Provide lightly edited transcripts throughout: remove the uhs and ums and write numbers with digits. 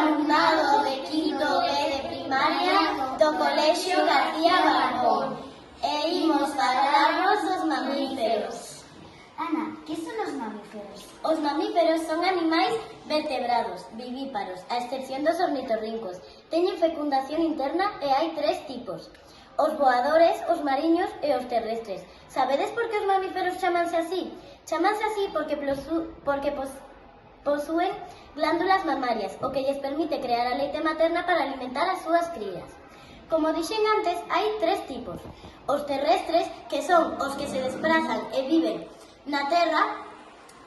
alumnado de quinto B de primaria do Colexio García Barbón e imos falarvos dos mamíferos. Ana, que son os mamíferos? Os mamíferos son animais vertebrados, vivíparos, a excepción dos ornitorrincos. Teñen fecundación interna e hai tres tipos: os voadores, os mariños e os terrestres. Sabedes por que os mamíferos chamanse así? Chamanse así porque posúen glándulas mamarias, o que lles permite crear a leite materna para alimentar as súas crías. Como dixen antes, hai tres tipos: os terrestres, que son os que se desplazan e viven na terra;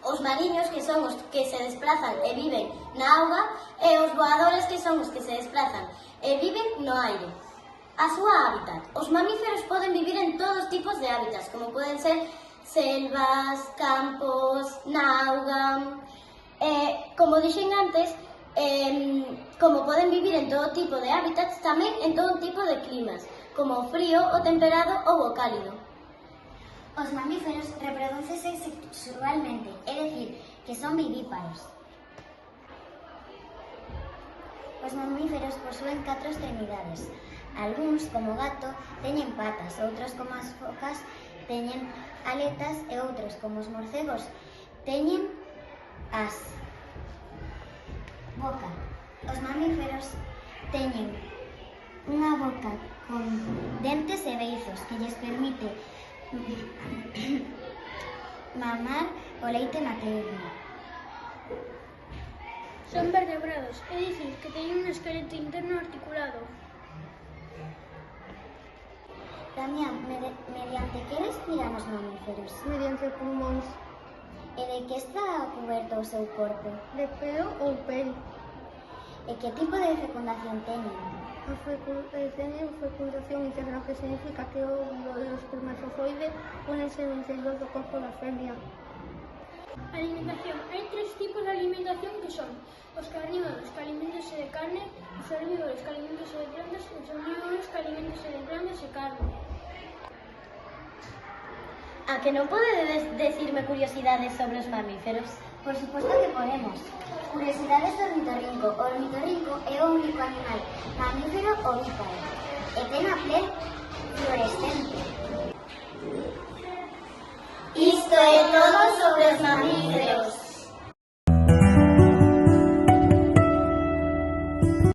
os mariños, que son os que se desplazan e viven na auga; e os voadores, que son os que se desplazan e viven no aire. A súa hábitat. Os mamíferos poden vivir en todos os tipos de hábitats, como poden ser selvas, campos, na auga. Como dixen antes, como poden vivir en todo tipo de hábitats, tamén en todo tipo de climas, como o frío, o temperado ou o cálido. Os mamíferos reprodúcense sexualmente, é dicir, que son vivíparos. Os mamíferos posúen 4 extremidades. Algúns, como o gato, teñen patas, outros, como as focas, teñen aletas e outros, como os morcegos, teñen as. Boca. Os mamíferos teñen unha boca con dentes e beizos que lles permite mamar o leite materno. Son vertebrados, é dicir, que teñen un esqueleto interno articulado. Damián, mediante que respiran os mamíferos? Mediante pulmóns. E de que está cuberto o seu corpo? De pelo ou pel. E que tipo de fecundación teñen? Teñen fecundación interna, que significa que o óvulo e o espermatozoide únense no interior do corpo da femia. Alimentación. Hai tres tipos de alimentación, que son os carnívoros, que alimentanse de carne; os herbívoros, que alimentanse de plantas; e os omnívoros, que alimentanse de plantas e carne. A que non podedes decirme curiosidades sobre os mamíferos? Por suposto que podemos. Curiosidades do ornitorrinco. O ornitorrinco é o único animal mamífero ovíparo e ten a pel fluorescente. Isto é todo sobre os mamíferos.